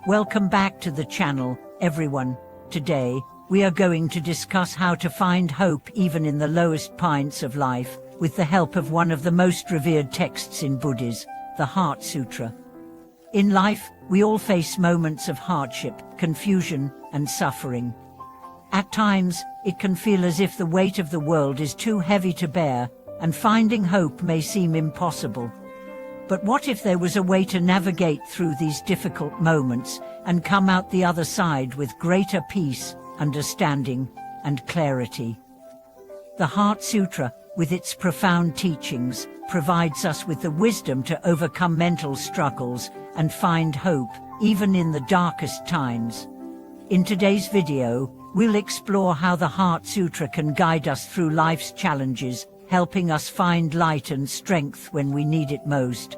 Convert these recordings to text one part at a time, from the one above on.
Welcome back to the channel, everyone. Today, we are going to discuss how to find hope even in the lowest points of life, with the help of one of the most revered texts in Buddhism, the Heart Sutra. In life, we all face moments of hardship, confusion, and suffering. At times, it can feel as if the weight of the world is too heavy to bear, and finding hope may seem impossible. But what if there was a way to navigate through these difficult moments and come out the other side with greater peace, understanding, and clarity? The Heart Sutra, with its profound teachings, provides us with the wisdom to overcome mental struggles and find hope, even in the darkest times. In today's video, we'll explore how the Heart Sutra can guide us through life's challenges, helping us find light and strength when we need it most.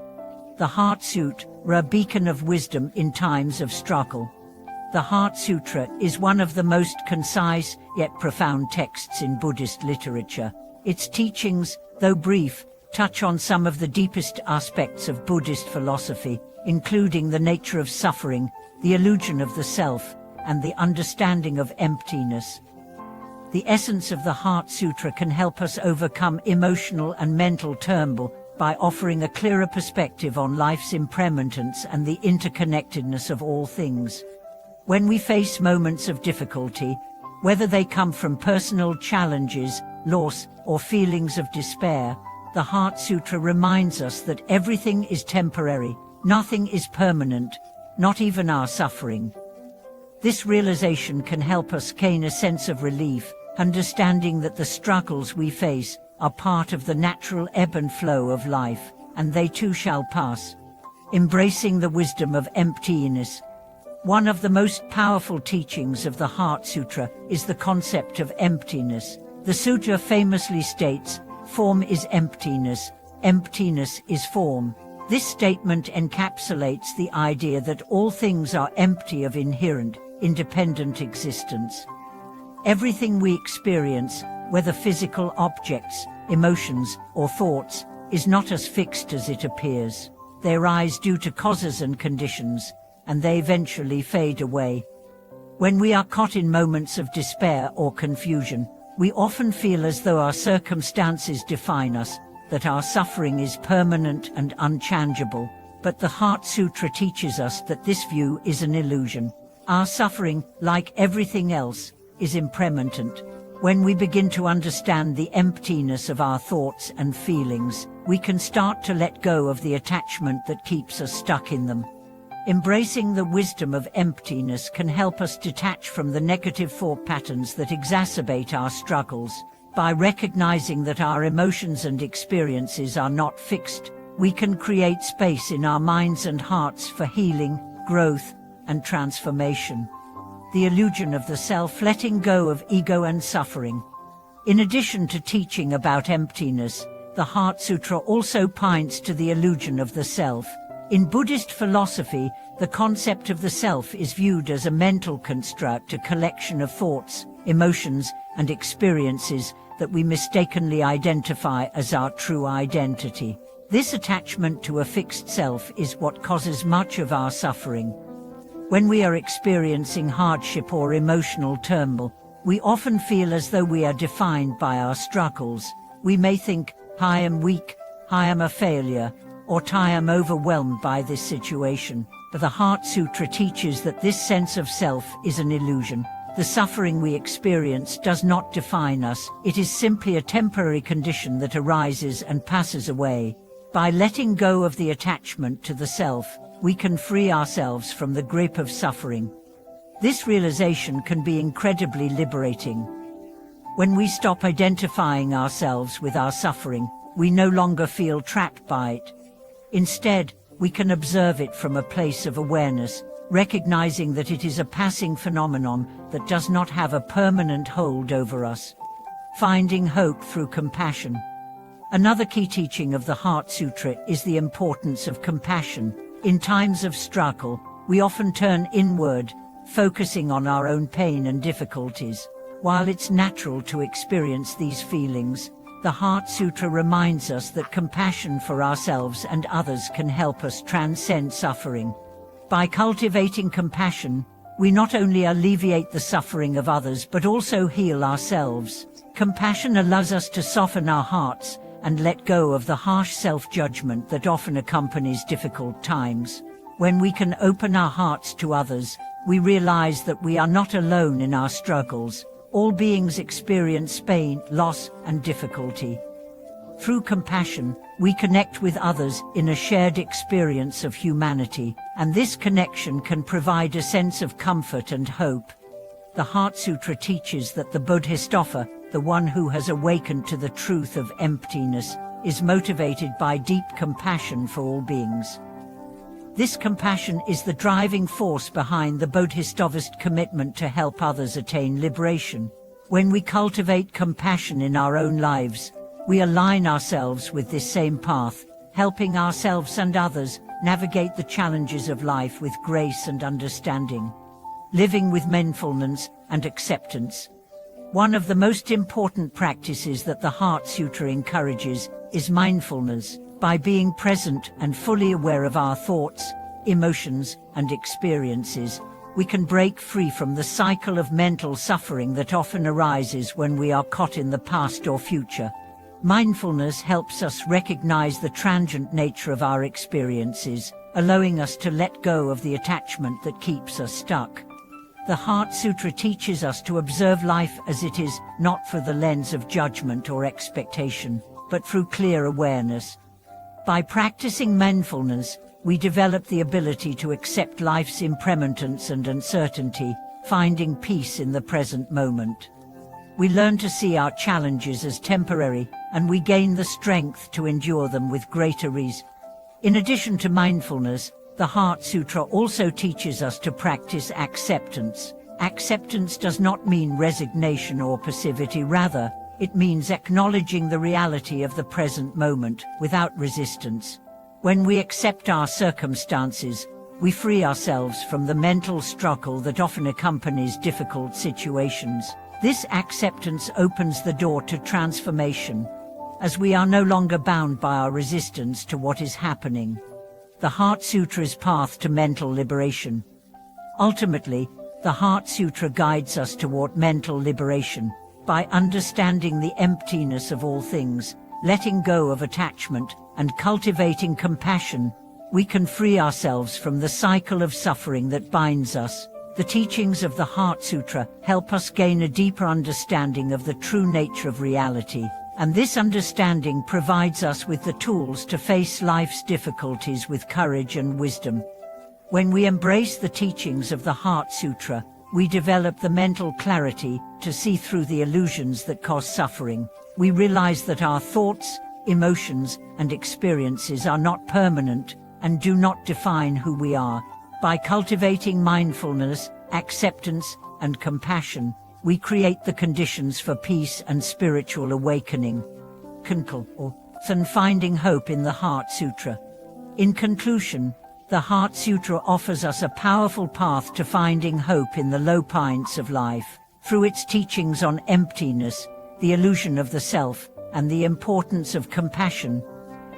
The Heart Sutra, a beacon of wisdom in times of struggle. The Heart Sutra is one of the most concise, yet profound texts in Buddhist literature. Its teachings, though brief, touch on some of the deepest aspects of Buddhist philosophy, including the nature of suffering, the illusion of the self, and the understanding of emptiness. The essence of the Heart Sutra can help us overcome emotional and mental turmoil by offering a clearer perspective on life's impermanence and the interconnectedness of all things. When we face moments of difficulty, whether they come from personal challenges, loss, or feelings of despair, the Heart Sutra reminds us that everything is temporary, nothing is permanent, not even our suffering. This realization can help us gain a sense of relief, understanding that the struggles we face are part of the natural ebb and flow of life, and they too shall pass. Embracing the wisdom of emptiness. One of the most powerful teachings of the Heart Sutra is the concept of emptiness. The sutra famously states, "Form is emptiness, emptiness is form." This statement encapsulates the idea that all things are empty of inherent, independent existence. Everything we experience, whether physical objects, emotions, or thoughts, is not as fixed as it appears. They arise due to causes and conditions, and they eventually fade away. When we are caught in moments of despair or confusion, we often feel as though our circumstances define us, that our suffering is permanent and unchangeable. But the Heart Sutra teaches us that this view is an illusion. Our suffering, like everything else, is impermanent. When we begin to understand the emptiness of our thoughts and feelings, we can start to let go of the attachment that keeps us stuck in them. Embracing the wisdom of emptiness can help us detach from the negative thought patterns that exacerbate our struggles. By recognizing that our emotions and experiences are not fixed, we can create space in our minds and hearts for healing, growth, and transformation. The illusion of the self, letting go of ego and suffering. In addition to teaching about emptiness, the Heart Sutra also points to the illusion of the self. In Buddhist philosophy, the concept of the self is viewed as a mental construct, a collection of thoughts, emotions, and experiences that we mistakenly identify as our true identity. This attachment to a fixed self is what causes much of our suffering. When we are experiencing hardship or emotional turmoil, we often feel as though we are defined by our struggles. We may think, "I am weak, I am a failure," or "I am overwhelmed by this situation." But the Heart Sutra teaches that this sense of self is an illusion. The suffering we experience does not define us. It is simply a temporary condition that arises and passes away. By letting go of the attachment to the self, we can free ourselves from the grip of suffering. This realization can be incredibly liberating. When we stop identifying ourselves with our suffering, we no longer feel trapped by it. Instead, we can observe it from a place of awareness, recognizing that it is a passing phenomenon that does not have a permanent hold over us. Finding hope through compassion. Another key teaching of the Heart Sutra is the importance of compassion. In times of struggle, we often turn inward, focusing on our own pain and difficulties. While it's natural to experience these feelings, the Heart Sutra reminds us that compassion for ourselves and others can help us transcend suffering. By cultivating compassion, we not only alleviate the suffering of others but also heal ourselves. Compassion allows us to soften our hearts and let go of the harsh self-judgment that often accompanies difficult times. When we can open our hearts to others, we realize that we are not alone in our struggles. All beings experience pain, loss, and difficulty. Through compassion, we connect with others in a shared experience of humanity, and this connection can provide a sense of comfort and hope. The Heart Sutra teaches that the Bodhisattva, the one who has awakened to the truth of emptiness, is motivated by deep compassion for all beings. This compassion is the driving force behind the Bodhisattva's commitment to help others attain liberation. When we cultivate compassion in our own lives, we align ourselves with this same path, helping ourselves and others navigate the challenges of life with grace and understanding. Living with mindfulness and acceptance. One of the most important practices that the Heart Sutra encourages is mindfulness. By being present and fully aware of our thoughts, emotions, and experiences, we can break free from the cycle of mental suffering that often arises when we are caught in the past or future. Mindfulness helps us recognize the transient nature of our experiences, allowing us to let go of the attachment that keeps us stuck. The Heart Sutra teaches us to observe life as it is, not through the lens of judgment or expectation, but through clear awareness. By practicing mindfulness, we develop the ability to accept life's impermanence and uncertainty, finding peace in the present moment. We learn to see our challenges as temporary, and we gain the strength to endure them with greater ease. In addition to mindfulness, the Heart Sutra also teaches us to practice acceptance. Acceptance does not mean resignation or passivity, rather, it means acknowledging the reality of the present moment without resistance. When we accept our circumstances, we free ourselves from the mental struggle that often accompanies difficult situations. This acceptance opens the door to transformation, as we are no longer bound by our resistance to what is happening. The Heart Sutra's path to mental liberation. Ultimately, the Heart Sutra guides us toward mental liberation. By understanding the emptiness of all things, letting go of attachment, and cultivating compassion, we can free ourselves from the cycle of suffering that binds us. The teachings of the Heart Sutra help us gain a deeper understanding of the true nature of reality, and this understanding provides us with the tools to face life's difficulties with courage and wisdom. When we embrace the teachings of the Heart Sutra, we develop the mental clarity to see through the illusions that cause suffering. We realize that our thoughts, emotions, and experiences are not permanent and do not define who we are. By cultivating mindfulness, acceptance, and compassion, we create the conditions for peace and spiritual awakening. And finding hope in the Heart Sutra. In conclusion, the Heart Sutra offers us a powerful path to finding hope in the low points of life. Through its teachings on emptiness, the illusion of the self, and the importance of compassion,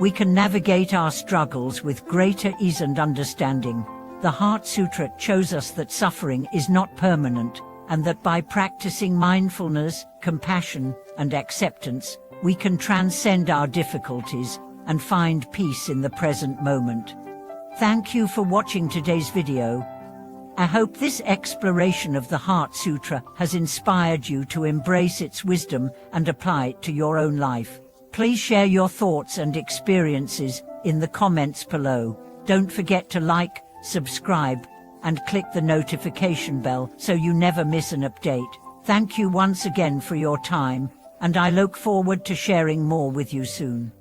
we can navigate our struggles with greater ease and understanding. The Heart Sutra shows us that suffering is not permanent, and that by practicing mindfulness, compassion, and acceptance, we can transcend our difficulties and find peace in the present moment. Thank you for watching today's video. I hope this exploration of the Heart Sutra has inspired you to embrace its wisdom and apply it to your own life. Please share your thoughts and experiences in the comments below. Don't forget to like, subscribe, and click the notification bell so you never miss an update. Thank you once again for your time, and I look forward to sharing more with you soon.